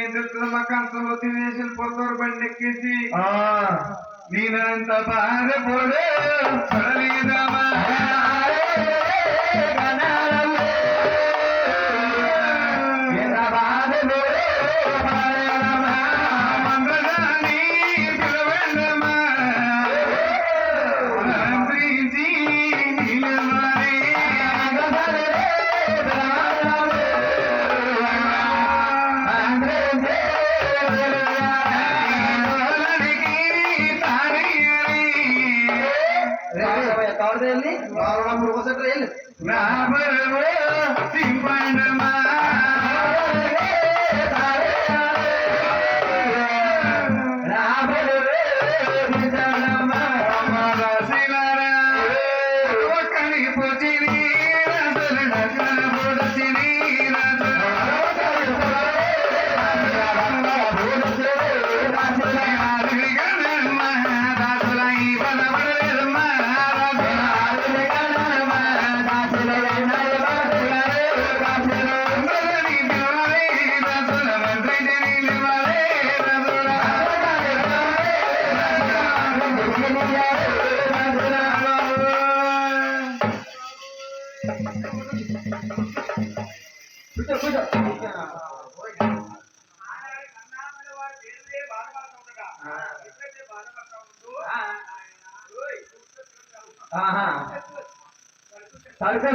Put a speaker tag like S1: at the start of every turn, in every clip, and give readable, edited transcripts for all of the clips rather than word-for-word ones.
S1: ఏం తెలుస్తుందమ్మా కంచంలో తినేసి పొత్తూరు బండి ఎక్కేసి నేనంత బాధపడే పడలేదమ్మా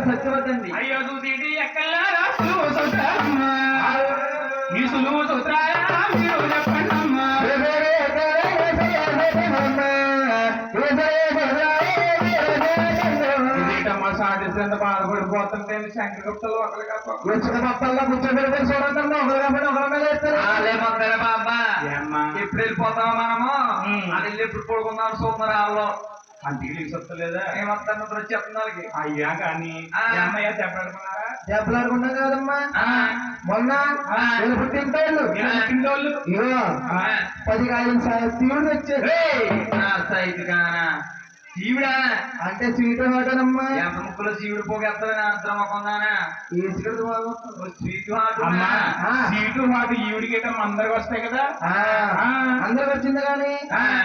S1: సత్యవతండి అయ్యో దూది ఎక్కల్లా నీ సులువు సూత్రాలా మీరు చెప్పండమ్మా సాధించేంత బాధపడిపోతుంటే శంకరగుప్తలు ఒకరిగా కూర్చోబెట్టి చూడటంలో ఒకరి మీద వేస్తారు బాబా ఎప్పుడు వెళ్ళిపోతామా మనము అది వెళ్ళి ఎప్పుడు పడుకుందాం చూస్తున్నారు వాళ్ళు అంటికి సొత్తలేదా ఏమొస్తాను చెప్తున్నారు అయ్యా కానీ అమ్మయ్య చెప్పాడుకున్నారా చెప్పలాడుకున్నాం కదమ్మా మొన్న పుట్టింటోళ్ళు ఇగో 10 కాయలు శివుడు వచ్చారు శివుడా అంటే స్వీట్ హాటనమ్మా ఎంత ముక్కలో శివుడు పోగేస్తానని అర్థం అవ్వకుందానా ఏ స్వీట్ హాట్ స్వీట్ హాట్ ఈవిడికి అందరికి వస్తాయి కదా అందరికి వచ్చింది కానీ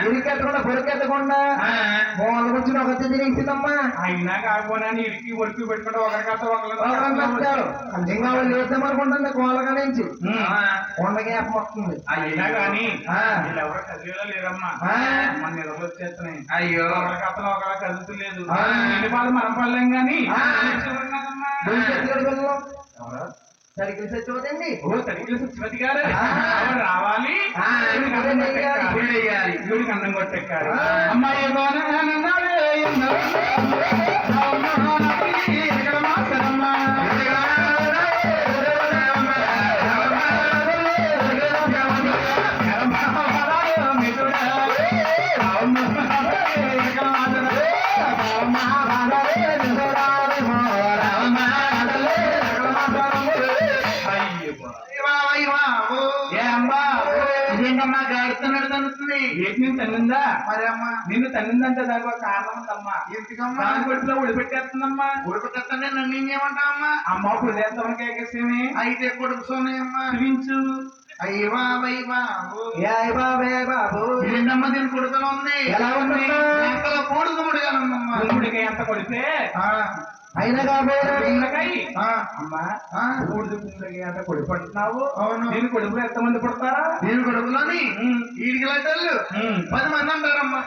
S1: ఇరికెత్తకుండా పొరికెత్తకుండా వాళ్ళకి వచ్చిన ఒక తిరిగిస్తుందమ్మా అయినా కాకపోయినా ఇరికి ఒరికి పెట్టుకుంటే ఒకరికట్ట ఒకరు ఇంకా వాళ్ళు వేద్దాం అనుకుంటుంది కోళ్ళగా నుంచి కొండకి వస్తుంది అయినా కానీ ఎవరో చదివేలా లేరమ్మా మన నిలవలు వచ్చేస్తున్నాయి అయ్యో ఒకలా కదులుతలేదు పాలు మనం పడలేం కానీ సరిగ్గా సత్యవతండి సరిగ్గా సత్యవతి గారు రావాలి వీడికి అన్నం కొట్టెక్కారు అమ్మాయి తన్నిందా మరి అమ్మా నిన్ను తన్నిందంటే దానికి ఒక కారణం ఉందమ్మా ఎందుకమ్మా కొట్టులో ఉడిపెట్టేస్తుందమ్మా ఉడిపెట్టేస్తానే నన్ను నేనేమంటావమ్మా అమ్మ పుదేస్తామని కేకేసేమి అయితే కొడుకు సోనయ్యమ్మా చూపించు అయ్య బాబు బాబు ఏంటమ్మా దీని కొడుకులో ఉంది ఎలా ఉంది ఎంతలో కోడుకుముడిగా ఉందమ్మా గుమ్మడికాయ ఎంత కొడితే అయినా కాబోయే అమ్మా ఊడిది గుమ్మడికాయ అంత కొడి పడుతున్నావు అవును నేను కొడుకులు ఎంతమంది పడతారా నేను కొడుకులోని ఈడికి లాంటి 10 మంది అంటారమ్మా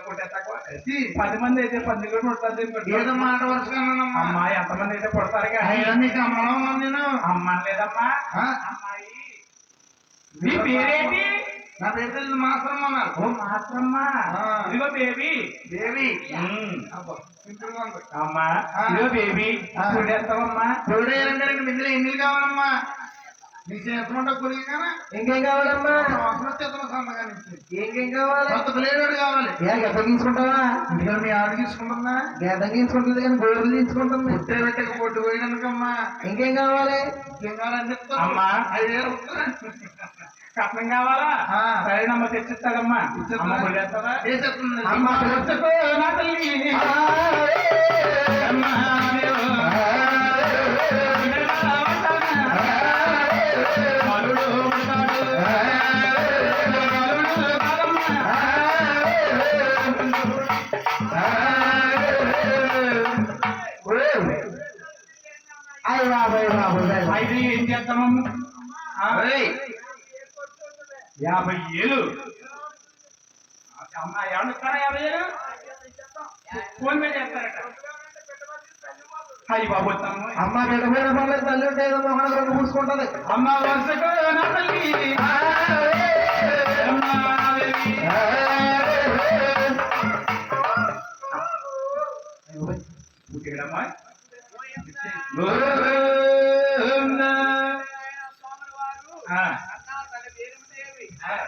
S1: కొట్టేసి 10 మంది అయితే 10 కూడా పడుతుంది ఏదో మాట వరుసగానమ్మా అమ్మా ఎంతమంది అయితే పడతారు నీకు అమ్మడం నేను అమ్మ లేదమ్మా అమ్మాయి నీ పేరేంటి నా పేరు మాత్రమ్మ ఓ మాత్రమ్మ ఇదిగో బేబీ బేబీ అమ్మా ఇదిగో బేబీ చూడేస్తావమ్మా చూడేయాలంటే మిందులో ఎన్ని కావాలమ్మా నీ చేతుకుంటా కొలిగి కానీ ఇంకేం కావాలమ్మా ఇంకేం కావాలి కొత్త ప్లేట్ కావాలి గెద్ద తీసుకుంటావా ఇందులో మీ ఆవిడ తీసుకుంటుందా గెద్ద తీసుకుంటుంది కానీ గోడలు తీసుకుంటుంది పుట్టే పెట్టక పొట్టు పోయినందుకమ్మా ఇంకేం కావాలి ఇంకేం కావాలని చెప్తామ్మా 5,000 కట్నం కావాలా సరేనమ్మ తెచ్చిస్తాడమ్మా అమ్మ నా తల్లి చేద్దామమ్మ 50,000 అమ్మ ఎవరు ఇస్తారా 50,000 ఫోన్ పే చేస్తారట అయ్యి బాబు అమ్మ గడపైన పర్లేదు తల్లి ఉంటే ఏదో మొహన రంగు పూసుకుంటది అమ్మ వరుసకు నా తల్లి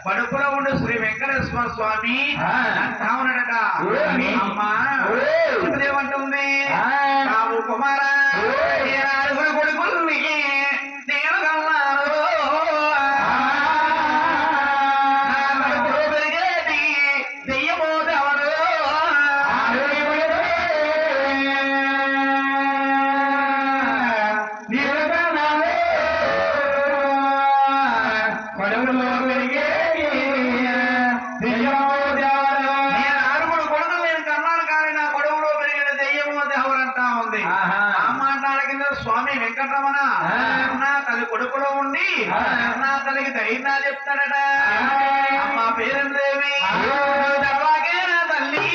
S1: పడుపులో ఉండు శ్రీ వెంకటేశ్వర స్వామి కావునడట అమ్మా ఏమంటుంది కావు కుమారా కొడుకుల్ని నేను కన్నాను పెరిగేది దెయ్యమోది అవడు పడుపులో పెరిగే స్వామి వెంకటరమణ నా తల్లి కొడుకులో ఉండి నా తల్లికి ధైర్యాలు చెప్తాడట అమ్మ పేరేందేవి అలాగే నా తల్లి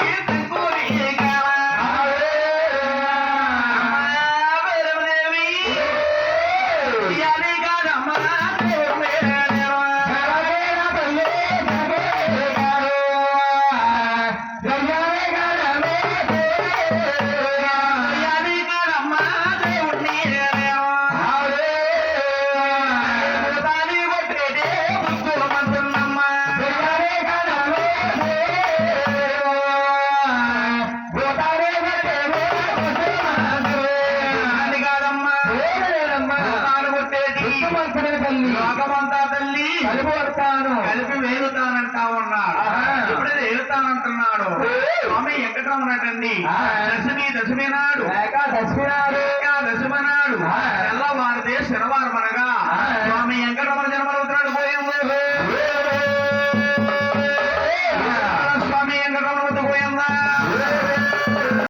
S1: లోకమంతా తల్లి కలిపి వస్తాను కలిపి వేలుతానంటా ఉన్నాడు ఎప్పుడైతే వేలుతానంటున్నాడు స్వామి వెంకటరమణటండి దశమి నాడు దశమి నాడు తెల్లవారితే శనివారం అనగా స్వామి వెంకటరమణ జన్మవుతున్నాడు స్వామి వెంకటరమణ పోయిందా